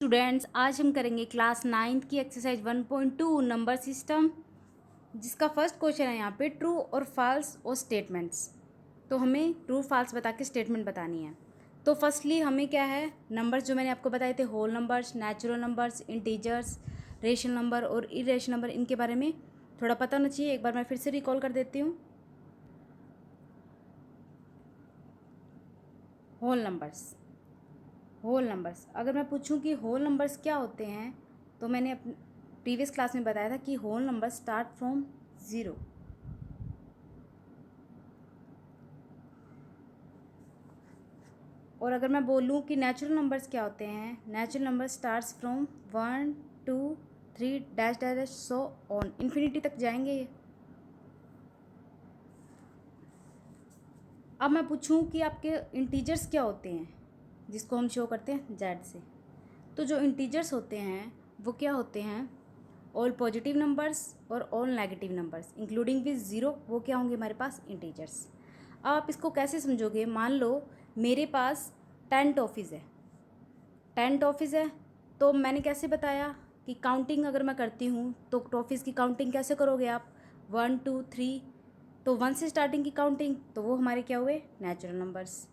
Students, आज हम करेंगे क्लास 9th की एक्सरसाइज 1.2 नंबर सिस्टम, जिसका फर्स्ट क्वेश्चन है यहाँ पे ट्रू और फॉल्स और स्टेटमेंट्स। तो हमें ट्रू फॉल्स बता के स्टेटमेंट बतानी है। तो फर्स्टली हमें क्या है, नंबर्स जो मैंने आपको बताए थे, whole numbers, natural numbers, integers, rational number और इरेशनल नंबर, इनके बारे में थोड़ा पता होना चाहिए। एक बार मैं फिर से रिकॉल कर देती हूँ। होल नंबर्स, अगर मैं पूछूं कि होल नंबर्स क्या होते हैं, तो मैंने अपने प्रीवियस क्लास में बताया था कि होल नंबर स्टार्ट फ्रॉम 0। और अगर मैं बोलूं कि नेचुरल नंबर्स क्या होते हैं, natural number starts from 1 2 3 dash dash so on, infinity तक जाएंगे ये। अब मैं पूछूं कि आपके इंटीजर्स क्या होते हैं, जिसको हम शो करते हैं जेड से। तो जो इंटीजर्स होते हैं वो क्या होते हैं, ऑल पॉजिटिव नंबर्स और all negative numbers including with zero, वो क्या होंगे हमारे पास इंटीजर्स। आप इसको कैसे समझोगे, मान लो मेरे पास 10 टॉफ़ीज़ है, 10 टॉफ़ीज़ है, तो मैंने कैसे बताया कि काउंटिंग अगर मैं करती हूँ तो टॉफ़ीज़ की काउंटिंग कैसे करोगे आप, 1 2 3, तो 1 से स्टार्टिंग की काउंटिंग, तो वो हमारे क्या हुए, नेचुरल नंबर्स।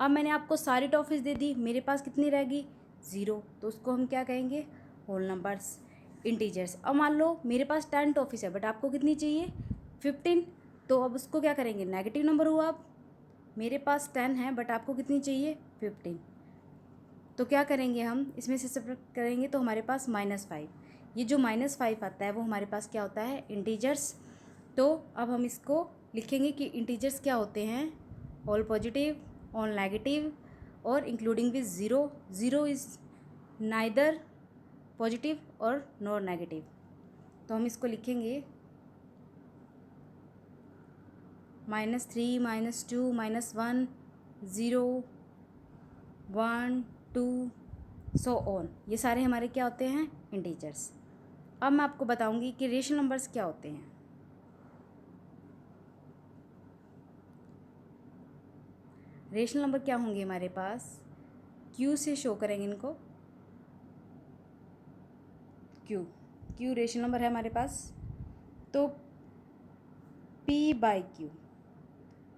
अब मैंने आपको सारी टॉफ़ीज़ दे दी, मेरे पास कितनी रहेगी, 0, तो उसको हम क्या कहेंगे, होल नंबर्स, इंटीजर्स। अब मान लो मेरे पास 10 टॉफ़ीज़ है बट आपको कितनी चाहिए, 15, तो अब उसको क्या करेंगे, नेगेटिव नंबर हुआ। अब मेरे पास 10 है बट आपको कितनी चाहिए, 15, तो क्या करेंगे हम, इसमें से सब्ट्रैक्ट करेंगे तो हमारे पास -5। ये जो -5 आता है वो हमारे पास क्या होता है, इंटीजर्स। तो अब हम इसको लिखेंगे कि इंटीजर्स क्या होते हैं, ऑल पॉजिटिव, ऑल नेगेटिव और including with zero. Zero is neither positive और नॉर नेगेटिव, तो हम इसको लिखेंगे -3 -2 -1 0 1 2 सो ऑन, ये सारे हमारे क्या होते हैं, इंटीजर्स। अब मैं आपको बताऊंगी कि रेशनल नंबर्स क्या होते हैं। रेशनल नंबर क्या होंगे हमारे पास, क्यू से शो करेंगे इनको, क्यू रेशनल नंबर है हमारे पास। तो p/q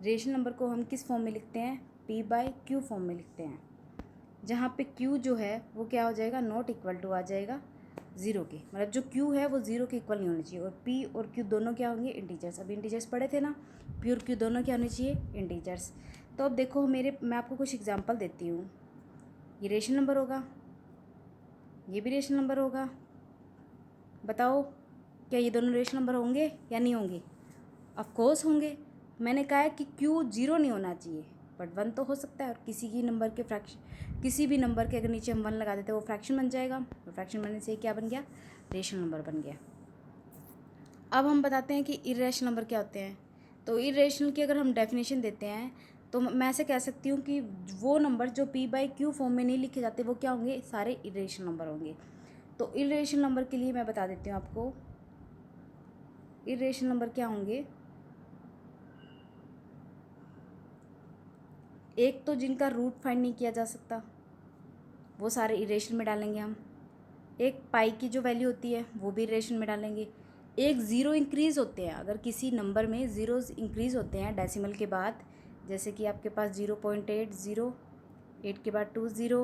रेशनल नंबर को हम किस फॉर्म में लिखते हैं, p/q फॉर्म में लिखते हैं, जहाँ पे q जो है वो क्या हो जाएगा, नॉट इक्वल टू आ जाएगा 0 के, मतलब जो q है वो 0 के इक्वल नहीं होना चाहिए। और p और q दोनों क्या होंगे, इंटीजर्स। अभी इंटीजर्स पढ़े थे ना, p और q दोनों क्या होने चाहिए, इंटीजर्स। तो अब देखो मैं आपको कुछ एग्जांपल देती हूँ। ये रेशनल नंबर होगा, ये भी रेशनल नंबर होगा, बताओ क्या ये दोनों रेशनल नंबर होंगे या नहीं होंगे, ऑफ कोर्स होंगे। मैंने कहा है कि q 0 नहीं होना चाहिए बट 1 तो हो सकता है, और किसी भी नंबर के अगर नीचे हम 1 लगा देते हैं वो फ्रैक्शन बन जाएगा, और फ्रैक्शन बनने से क्या बन गया, रेशनल नंबर बन गया। अब हम बताते हैं कि इरेशनल नंबर क्या होते हैं। तो इरेशनल की अगर हम डेफिनेशन देते हैं तो मैं ऐसे कह सकती हूँ कि वो नंबर जो p/q फॉर्म में नहीं लिखे जाते वो क्या होंगे, सारे इरेशनल नंबर होंगे। तो इरेशनल नंबर के लिए मैं बता देती हूँ आपको, इरेशनल नंबर क्या होंगे, एक तो जिनका रूट फाइंड नहीं किया जा सकता, वो सारे इरेशनल में डालेंगे हम। एक पाई की जो वैल्यू होती है वो भी इरेशनल में डालेंगे। एक ज़ीरो इंक्रीज़ होते हैं, अगर किसी नंबर में ज़ीरोज़ इंक्रीज़ होते हैं डेसिमल के बाद, जैसे कि आपके पास 0.8 0, 8 के बाद 2 0,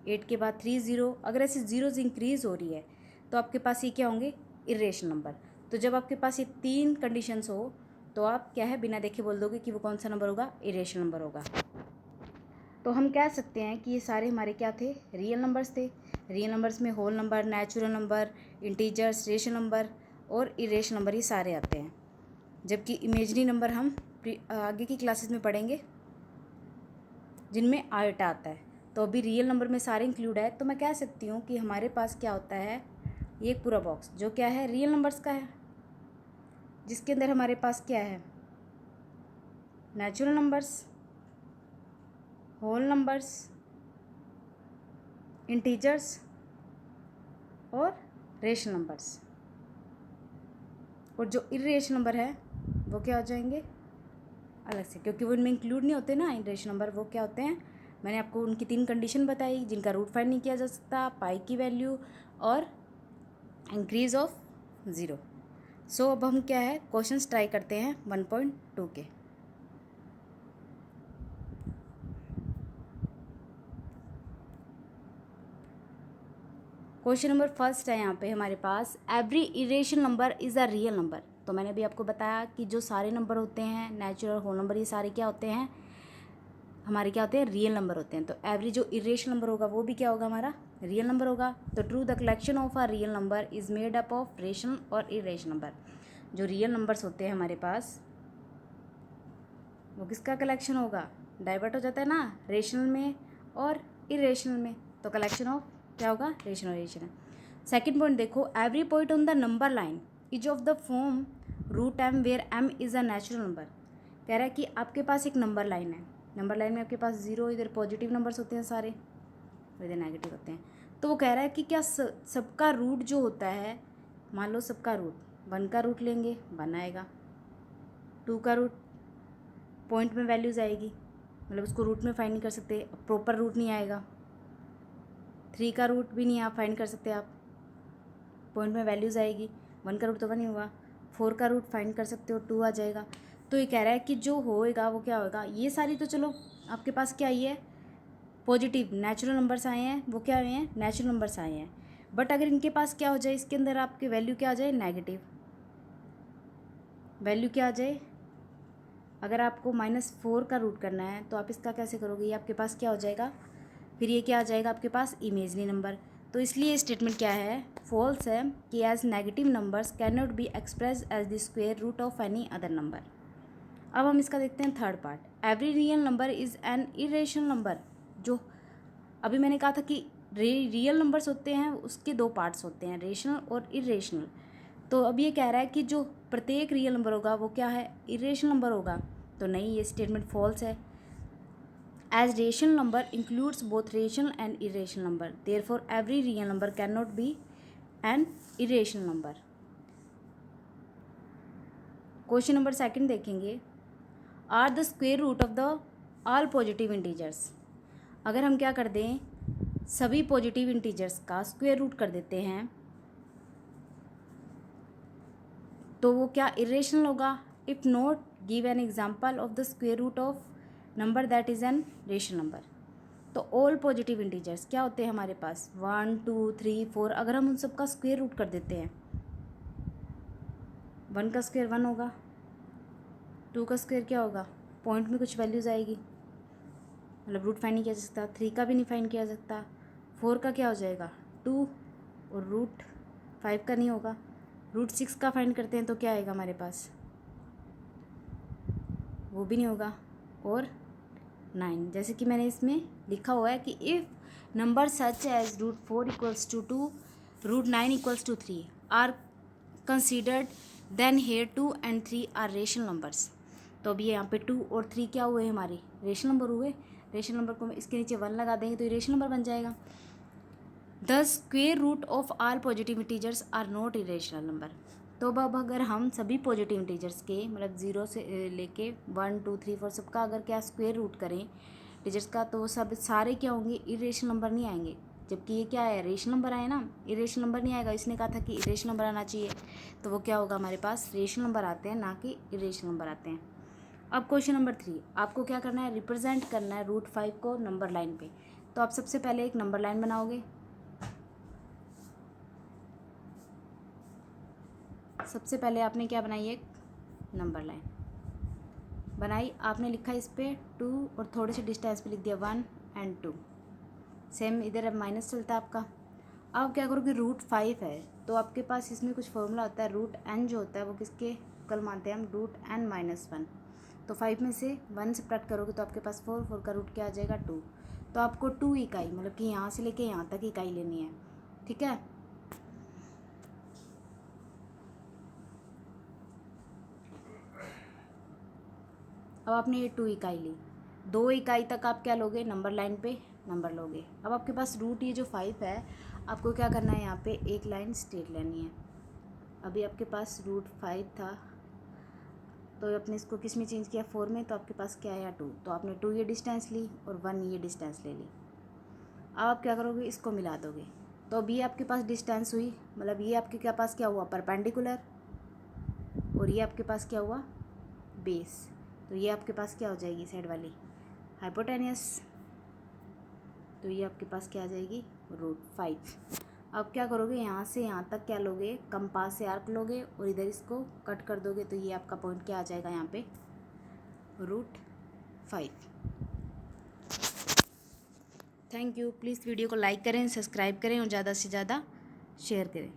8 के बाद 3 0, अगर ऐसे ज़ीरोज़ इंक्रीज़ हो रही है तो आपके पास ये क्या होंगे, इरेशनल नंबर। तो जब आपके पास ये 3 कंडीशंस हो तो आप क्या है, बिना देखे बोल दोगे कि वो कौन सा नंबर होगा, इरेशनल नंबर होगा। तो हम कह सकते हैं कि ये सारे हमारे क्या थे, रियल नंबर्स थे। रियल नंबर्स में whole number, natural number, integers, rational number और इरेशनल नंबर ये सारे आते हैं। जबकि इमेजनरी नंबर हम आगे की क्लासेस में पढ़ेंगे जिनमें आयोटा आता है। तो अभी रियल नंबर में सारे इंक्लूड है, तो मैं कह सकती हूँ कि हमारे पास क्या होता है, ये पूरा बॉक्स जो क्या है, रियल नंबर्स का है, जिसके अंदर हमारे पास क्या है, natural numbers, whole numbers, integers और रेशनल नंबर्स। और जो इरेशनल नंबर है वो क्या हो जाएंगे अलग से, क्योंकि वो इनमें इंक्लूड नहीं होते ना, इरेशनल नंबर वो क्या होते हैं, मैंने आपको उनकी 3 कंडीशन बताई जिनका रूट फाइंड नहीं किया जा सकता, पाई की वैल्यू और इंक्रीज ऑफ 0। सो अब हम क्या है क्वेश्चंस ट्राई करते हैं 1.2 के। क्वेश्चन नंबर फर्स्ट है यहाँ पे हमारे पास, every irrational number is a real number. तो मैंने अभी आपको बताया कि जो सारे नंबर होते हैं, नेचुरल, होल नंबर, ये सारे क्या होते हैं, हमारे क्या होते हैं, रियल नंबर होते हैं। तो एवरी जो इरेशनल नंबर होगा वो भी क्या होगा, हमारा रियल नंबर होगा। तो true the collection of a real number is made up of rational और इरेशनल नंबर। जो रियल नंबर्स होते हैं हमारे पास वो किसका कलेक्शन होगा, डाइवर्ट हो जाता है ना रेशनल में और इरेशनल में, तो कलेक्शन ऑफ क्या होगा, रेशनल और इरेशनल। सेकेंड पॉइंट देखो, every point on the number line is of the form root M where M is a natural number. कह रहा है कि आपके पास एक नंबर लाइन है, नंबर लाइन में आपके पास 0 इधर पॉजिटिव नंबर्स होते हैं सारे, इधर नेगेटिव होते हैं। तो वो कह रहा है कि क्या सबका रूट जो होता है, मान लो सबका रूट 1 का रूट लेंगे 1 आएगा, 2 का रूट पॉइंट में वैल्यूज आएगी, मतलब उसको रूट में फाइंड नहीं कर सकते, प्रॉपर रूट नहीं आएगा। 3 का रूट भी नहीं आप फाइंड कर सकते, आप पॉइंट में वैल्यूज आएगी। 1 का रूट तो 1 ही हुआ। 4 का रूट फाइंड कर सकते हो, 2 आ जाएगा। तो ये कह रहा है कि जो होएगा वो क्या होगा, ये सारी तो चलो आपके पास क्या आई है, पॉजिटिव नेचुरल नंबर्स आए हैं, वो क्या हुए हैं, नेचुरल नंबर्स आए हैं। बट अगर इनके पास क्या हो जाए, इसके अंदर आपके वैल्यू क्या आ जाए, नेगेटिव वैल्यू क्या आ जाए। अगर आपको -4 का रूट करना है तो आप इसका कैसे करोगे, ये आपके पास क्या हो जाएगा, फिर ये क्या आ जाएगा आपके पास, इमेजनरी नंबर। तो इसलिए स्टेटमेंट क्या है, फॉल्स है कि as negative numbers can not be express as the square root of any other number. अब हम इसका देखते हैं third part, every real number is an irrational number. जो अभी मैंने कहा था कि रियल नंबर्स होते हैं उसके 2 पार्ट्स होते हैं, रेशनल और इरेशनल। तो अब ये कह रहा है कि जो प्रत्येक रियल नंबर होगा वो क्या है, इरेशनल नंबर होगा। तो नहीं, ये स्टेटमेंट फॉल्स है। As rational number includes both rational and irrational number, therefore every real number can not be an irrational number. Question number second देखेंगे, are the square root of the all positive integers. अगर हम क्या कर दें, सभी positive integers का square root कर देते हैं तो वो क्या इरेशनल होगा। If not, give an example of the square root of number that is an rational number. तो ऑल पॉजिटिव इंटीजर्स क्या होते हैं हमारे पास, 1 2 3 4। अगर हम उन सब का स्क्वायर रूट कर देते हैं, 1 का स्क्वायर 1 होगा, 2 का स्क्वायर क्या होगा, पॉइंट में कुछ वैल्यूज आएगी, मतलब रूट फाइंड नहीं किया जा सकता। 3 का भी नहीं फाइंड किया जा सकता। 4 का क्या हो जाएगा 2, और रूट 5 का नहीं होगा। रूट 6 का फाइंड करते हैं तो क्या आएगा हमारे पास, वो भी नहीं होगा। और 9, जैसे कि मैंने इसमें लिखा हुआ है कि if number such as √4 = 2, √9 = 3 are considered, then here 2 and 3 are rational numbers. तो अभी यहाँ पे 2 और 3 क्या हुए हमारे, रेशनल नंबर हुए। रेशनल नंबर को इसके नीचे 1 लगा देंगे तो ये रेशनल नंबर बन जाएगा। The square root of all positive integers are not irrational number. तो अब अगर हम सभी पॉजिटिव इंटीजर्स के, मतलब 0 से लेके 1 2 3 4 सबका अगर क्या स्क्वायर रूट करें इंटीजर्स का, तो सब सारे क्या होंगे, इरेशनल नंबर नहीं आएंगे। जबकि ये क्या है, रेशनल नंबर आए ना, इरेशनल नंबर नहीं आएगा। इसने कहा था कि इरेशनल नंबर आना चाहिए, तो वो क्या होगा, हमारे पास रेशनल नंबर आते हैं, ना कि इरेशनल नंबर आते हैं। अब क्वेश्चन नंबर 3, आपको क्या करना है, रिप्रेजेंट करना है √5 को नंबर लाइन पे। तो आप सबसे पहले एक नंबर लाइन बनाओगे। सबसे पहले आपने क्या बनाई, एक नंबर लाइन बनाई। आपने लिखा इस पर 2 और थोड़े से डिस्टेंस पे लिख दिया 1 और 2। सेम इधर अब माइनस चलता है आपका। अब क्या करोगे, √5 है तो आपके पास इसमें कुछ फॉर्मूला होता है, √n जो होता है वो किसके कल मानते हैं हम, √n-1। तो 5 में से 1 सब्ट्रैक्ट करोगे तो आपके पास 4, 4 का रूट क्या आ जाएगा 2। तो आपको 2 इकाई, मतलब कि यहाँ से लेके यहाँ तक इकाई लेनी है, ठीक है। अब आपने ये 2 इकाई ली, 2 इकाई तक आप क्या लोगे, नंबर लाइन पे नंबर लोगे। अब आपके पास रूट ये जो 5 है, आपको क्या करना है, यहाँ पे एक लाइन स्ट्रेट लेनी है। अभी आपके पास √5 था, तो आपने इसको किस में चेंज किया, 4 में, तो आपके पास क्या आया 2। तो आपने 2 ये डिस्टेंस ली और 1 ये डिस्टेंस ले ली। अब आप क्या करोगे, इसको मिला दोगे। तो अब ये आपके पास डिस्टेंस हुई, मतलब ये आपके क्या पास क्या हुआ, परपेंडिकुलर, और ये आपके पास क्या हुआ, बेस। तो ये आपके पास क्या हो जाएगी, साइड वाली हाइपोटेनियस। तो ये आपके पास क्या आ जाएगी, √5। अब क्या करोगे, यहाँ से यहाँ तक क्या लोगे, कंपास से आर्क लोगे और इधर इसको कट कर दोगे। तो ये आपका पॉइंट क्या आ जाएगा यहाँ पे, √5। Thank you. प्लीज़ वीडियो को लाइक करें, सब्सक्राइब करें और ज़्यादा से ज़्यादा शेयर करें।